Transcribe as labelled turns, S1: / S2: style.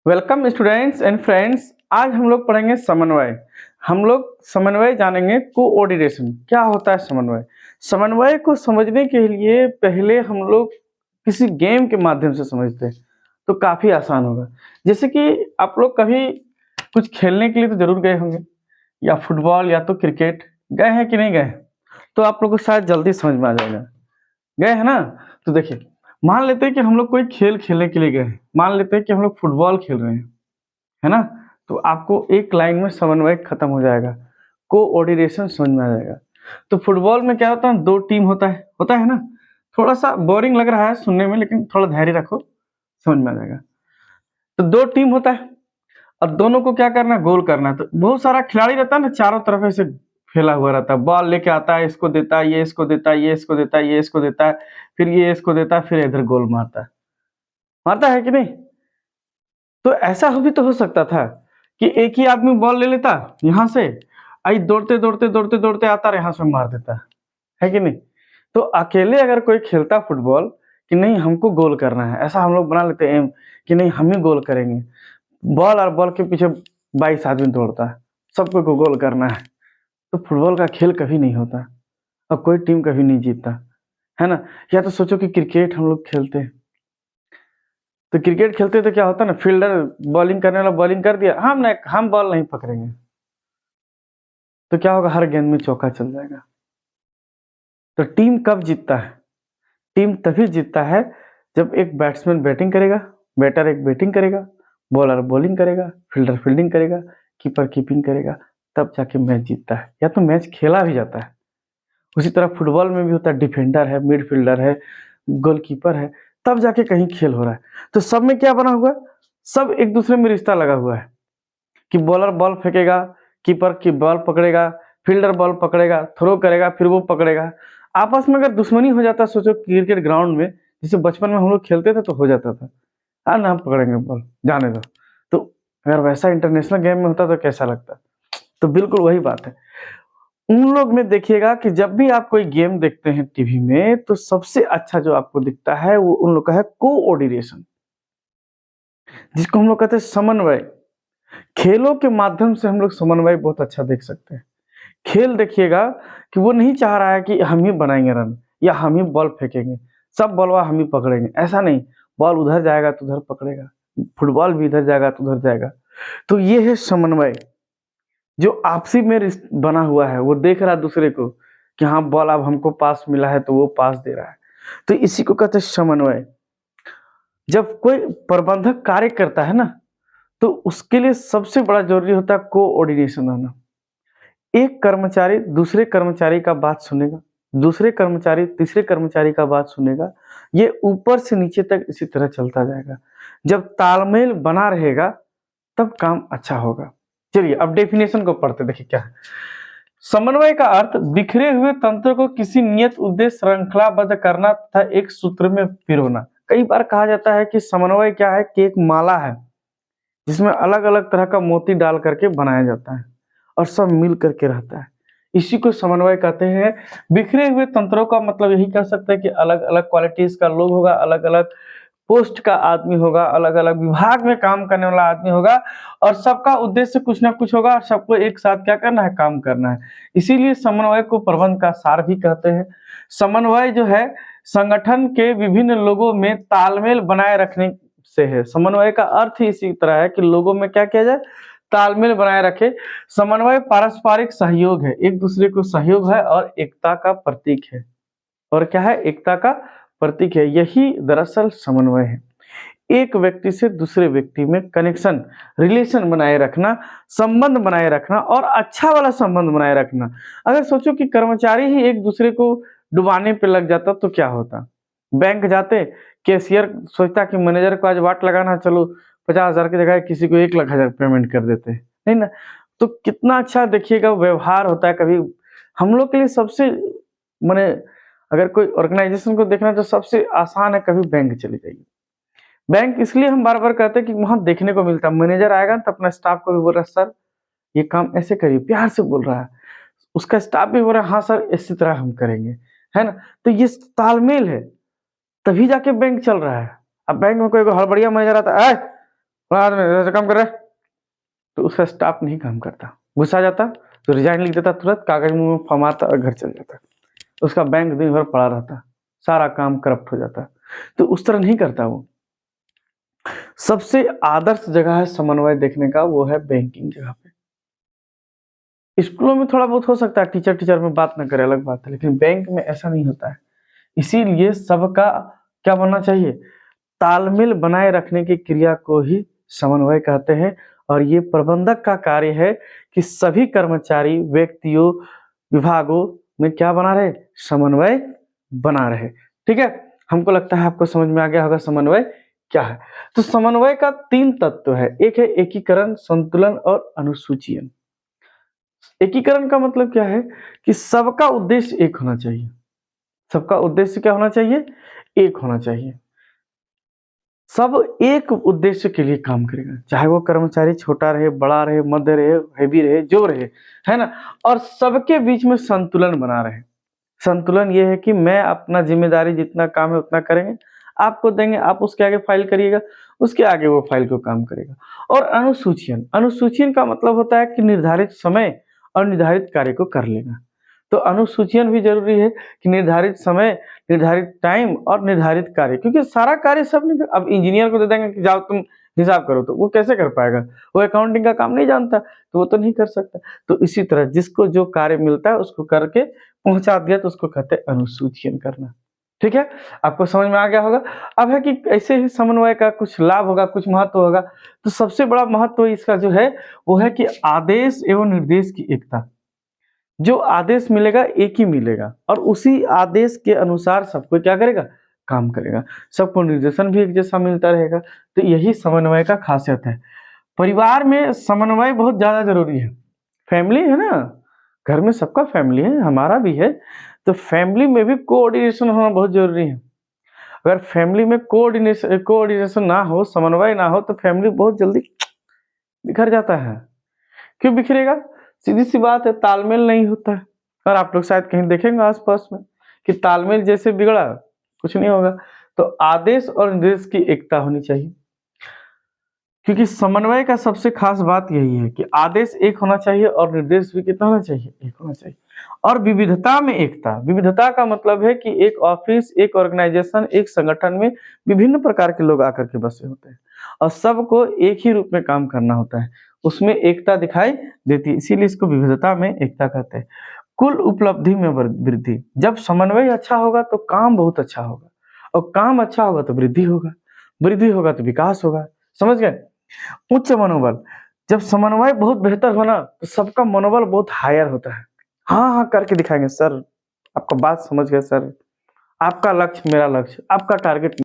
S1: Welcome students and friends. आज हम लोग पढ़ेंगे समन्वय। हम लोग समन्वय जानेंगे। कोऑर्डिनेशन क्या होता है? समन्वय समन्वय को समझने के लिए पहले हम लोग किसी गेम के माध्यम से समझते हैं तो काफ़ी आसान होगा। जैसे कि आप लोग कभी कुछ खेलने के लिए तो जरूर गए होंगे, या फुटबॉल या तो क्रिकेट। गए हैं कि नहीं गए? तो आप लोग को शायद जल्दी समझ में आ जाएगा। गए हैं ना? तो देखिए, मान लेते हैं कि हम लोग कोई खेल खेलने के लिए गए हैं। मान लेते हैं कि हम लोग फुटबॉल खेल रहे हैं, है ना? तो आपको एक लाइन में समन्वय खत्म हो जाएगा, कोऑर्डिनेशन समझ में आ जाएगा। तो फुटबॉल में क्या होता है? दो टीम होता है ना? थोड़ा सा बोरिंग लग रहा है सुनने में, लेकिन थोड़ा धैर्य रखो, समझ में आ जाएगा। तो दो टीम होता है और दोनों को क्या करना है? गोल करना है। तो बहुत सारा खिलाड़ी रहता है ना, चारों तरफ ऐसे फैला हुआ रहता है। बॉल लेके आता है, इसको देता है, ये इसको देता है, ये इसको देता है, ये इसको देता है, फिर ये इसको देता है, फिर इधर गोल मारता है कि नहीं? तो ऐसा भी तो हो सकता था कि एक ही आदमी बॉल ले लेता यहाँ से, आई दौड़ते दौड़ते दौड़ते दौड़ते आता और यहाँ से मार देता, है कि नहीं? तो अकेले अगर कोई खेलता फुटबॉल कि नहीं हमको गोल करना है, ऐसा हम लोग बना लेते एम कि नहीं हम ही गोल करेंगे। बॉल और बॉल के पीछे 22 आदमी दौड़ता है, सबको को गोल करना है। तो फुटबॉल का खेल कभी नहीं होता और कोई टीम कभी नहीं जीतता, है ना? या तो सोचो कि क्रिकेट हम लोग खेलते हैं, तो क्रिकेट खेलते तो क्या होता है ना, फील्डर बॉलिंग करने वाला बॉलिंग कर दिया, हम बॉल नहीं पकड़ेंगे, तो क्या होगा? हर गेंद में चौका चल जाएगा। तो टीम कब जीतता है? टीम तभी जीतता है जब एक बैट्समैन बैटिंग करेगा, बैटर एक बैटिंग करेगा, बॉलर बॉलिंग करेगा, फील्डर फील्डिंग करेगा, कीपर कीपिंग करेगा, तब जाके मैच जीतता है, या तो मैच खेला भी जाता है। उसी तरह फुटबॉल में भी होता है, डिफेंडर है, मिडफील्डर है, गोलकीपर है, तब जाके कहीं खेल हो रहा है। तो सब में क्या बना हुआ है? सब एक दूसरे में रिश्ता लगा हुआ है कि बॉलर बॉल फेंकेगा, कीपर की बॉल पकड़ेगा, फील्डर बॉल पकड़ेगा, थ्रो करेगा, फिर वो पकड़ेगा। आपस में अगर दुश्मनी हो जाता, सोचो क्रिकेट ग्राउंड में, जैसे बचपन में हम लोग खेलते थे तो हो जाता था, हाँ ना हम पकड़ेंगे बॉल, जाने दो। तो अगर वैसा इंटरनेशनल गेम में होता तो कैसा लगता? तो बिल्कुल वही बात है। उन लोग में देखिएगा कि जब भी आप कोई गेम देखते हैं टीवी में, तो सबसे अच्छा जो आपको दिखता है वो उन लोग का है कोऑर्डिनेशन, जिसको हम लोग कहते हैं समन्वय। खेलों के माध्यम से हम लोग समन्वय बहुत अच्छा देख सकते हैं। खेल देखिएगा कि वो नहीं चाह रहा है कि हम ही बनाएंगे रन या हम ही बॉल फेंकेंगे, सब बॉलवा हम ही पकड़ेंगे, ऐसा नहीं। बॉल उधर जाएगा तो उधर पकड़ेगा, फुटबॉल भी इधर जाएगा तो उधर जाएगा। तो ये है समन्वय, जो आपसी में बना हुआ है। वो देख रहा है दूसरे को कि हाँ बॉल अब हमको पास मिला है तो वो पास दे रहा है। तो इसी को कहते हैं समन्वय। जब कोई प्रबंधक कार्य करता है ना, तो उसके लिए सबसे बड़ा जरूरी होता है कोऑर्डिनेशन होना। एक कर्मचारी दूसरे कर्मचारी का बात सुनेगा, दूसरे कर्मचारी तीसरे कर्मचारी का बात सुनेगा, ये ऊपर से नीचे तक इसी तरह चलता जाएगा। जब तालमेल बना रहेगा तब काम अच्छा होगा। चलिए अब डेफिनेशन को पढ़ते, देखिए क्या है। समन्वय का अर्थ बिखरे हुए तंत्र को किसी नियत उद्देश्य श्रृंखलाबद्ध करना तथा एक सूत्र में पिरोना। कई बार कहा जाता है कि समन्वय क्या है? कि एक माला है जिसमें अलग अलग तरह का मोती डाल करके बनाया जाता है और सब मिल करके रहता है, इसी को समन्वय कहते हैं। बिखरे हुए तंत्रों का मतलब यही कह सकते हैं कि अलग अलग क्वालिटीज का लोग होगा, अलग अलग पोस्ट का आदमी होगा, अलग अलग विभाग में काम करने वाला आदमी होगा, और सबका उद्देश्य कुछ ना कुछ होगा और सबको एक साथ क्या करना है? काम करना है। इसीलिए समन्वय को प्रबंध का सार भी कहते हैं। समन्वय जो है संगठन के विभिन्न लोगों में तालमेल बनाए रखने से है। समन्वय का अर्थ ही इसी तरह है कि लोगों में क्या किया जाए? तालमेल बनाए रखे। समन्वय पारस्परिक सहयोग है, एक दूसरे को सहयोग है और एकता का प्रतीक है। और क्या है? एकता का प्रतीक है। यही दरअसल समन्वय है। एक व्यक्ति से दूसरे व्यक्ति में कनेक्शन, रिलेशन बनाए रखना, संबंध बनाए रखना और अच्छा वाला संबंध बनाए रखना। अगर सोचो कि कर्मचारी ही एक दूसरे को डुबाने पे लग जाता तो क्या होता? बैंक जाते, कैशियर सोचता कि मैनेजर को आज वाट लगाना, चलो 50,000 की जगह किसी को 1,00,000 पेमेंट कर देते हैं, नहीं ना? तो कितना अच्छा देखिएगा व्यवहार होता है। कभी हम लोग के लिए सबसे माने, अगर कोई ऑर्गेनाइजेशन को देखना तो सबसे आसान है, कभी बैंक चले जाइए। बैंक इसलिए हम बार बार कहते हैं कि वहां देखने को मिलता है, मैनेजर आएगा तो अपना स्टाफ को भी बोल रहा है सर ये काम ऐसे करिए, प्यार से बोल रहा है। उसका स्टाफ भी बोल रहा है हाँ सर इसी तरह हम करेंगे, है ना? तो ये तालमेल है, तभी जाके बैंक चल रहा है। अब बैंक में कोई हड़बड़िया मैनेजर आता है, बाद में ऐसे काम कर रहा है, तो उसका स्टाफ नहीं काम करता, गुस्सा आ जाता तो रिजाइन लिख देता, तुरंत कागज मुंह में फमाता और घर चल जाता। उसका बैंक दिन भर पड़ा रहता, सारा काम करप्ट हो जाता। तो उस तरह नहीं करता वो। सबसे आदर्श जगह है समन्वय देखने का, वो है बैंकिंग जगह पे। स्कूलों में थोड़ा बहुत हो सकता है, टीचर टीचर में बात ना करे अलग बात है, लेकिन बैंक में ऐसा नहीं होता है। इसीलिए सबका क्या बनना चाहिए, तालमेल बनाए रखने की क्रिया को ही समन्वय कहते हैं। और ये प्रबंधक का कार्य है कि सभी कर्मचारी, व्यक्तियों, विभागों में क्या बना रहे, समन्वय बना रहे। ठीक है, हमको लगता है आपको समझ में आ गया होगा समन्वय क्या है। तो समन्वय का 3 तत्व है, एक है एकीकरण, संतुलन और अनुसूचीयन। एकीकरण का मतलब क्या है कि सबका उद्देश्य एक होना चाहिए। सबका उद्देश्य क्या होना चाहिए, एक होना चाहिए। सब एक उद्देश्य के लिए काम करेगा, चाहे वो कर्मचारी छोटा रहे, बड़ा रहे, मध्य रहे, हैवी रहे, जो रहे, है ना। और सबके बीच में संतुलन बना रहे। संतुलन ये है कि मैं अपना जिम्मेदारी जितना काम है उतना करेंगे, आपको देंगे, आप उसके आगे फाइल करिएगा, उसके आगे वो फाइल को काम करेगा। और अनुसूचीयन, अनुसूचीयन का मतलब होता है कि निर्धारित समय और निर्धारित कार्य को कर लेना। तो अनुसूचीयन भी जरूरी है कि निर्धारित समय, निर्धारित टाइम और निर्धारित कार्य, क्योंकि सारा कार्य सब नहीं। अब इंजीनियर को दे देंगे कि जाओ तुम हिसाब करो, तो वो कैसे कर पाएगा, वो अकाउंटिंग का काम नहीं जानता, तो वो तो नहीं कर सकता। तो इसी तरह जिसको जो कार्य मिलता है उसको करके पहुंचा दिया, तो उसको कहते हैं अनुसूचीयन करना। ठीक है, आपको समझ में आ गया होगा। अब है कि ऐसे ही समन्वय का कुछ लाभ होगा, कुछ महत्व होगा। तो सबसे बड़ा महत्व इसका जो है वो है कि आदेश एवं निर्देश की एकता। जो आदेश मिलेगा एक ही मिलेगा, और उसी आदेश के अनुसार सबको क्या करेगा, काम करेगा। सबको निर्देशन भी एक जैसा मिलता रहेगा। तो यही समन्वय का खासियत है। परिवार में समन्वय बहुत ज्यादा जरूरी है। फैमिली है ना, घर में सबका फैमिली है, हमारा भी है। तो फैमिली में भी कोऑर्डिनेशन होना बहुत जरूरी है। अगर फैमिली में कोऑर्डिनेशन ना हो, समन्वय ना हो, तो फैमिली बहुत जल्दी बिखर जाता है। क्यों बिखरेगा, सीधी सी बात है, तालमेल नहीं होता है। और आप लोग शायद कहीं देखेंगे आसपास में कि तालमेल जैसे बिगड़ा, कुछ नहीं होगा। तो आदेश और निर्देश की एकता होनी चाहिए, क्योंकि समन्वय का सबसे खास बात यही है कि आदेश एक होना चाहिए और निर्देश भी कितना होना चाहिए, एक होना चाहिए। और विविधता में एकता, विविधता का मतलब है कि एक ऑफिस, एक ऑर्गेनाइजेशन, एक संगठन में विभिन्न प्रकार के लोग आकर के बसे होते हैं, और सबको एक ही रूप में काम करना होता है, उसमें एकता दिखाई देती है। इसीलिए इसको विविधता में एकता कहते हैं। कुल उपलब्धि में वृद्धि, जब समन्वय अच्छा होगा तो काम बहुत अच्छा होगा, और काम अच्छा होगा तो वृद्धि होगा, वृद्धि होगा तो विकास होगा। समझ गए। उच्च मनोबल, जब समन्वय बहुत बेहतर हो ना, तो सबका मनोबल बहुत हायर होता है। हाँ हाँ करके दिखाएंगे सर, आपका बात समझ गए सर, आपका लक्ष्य मेरा लक्ष्य, आपका टारगेट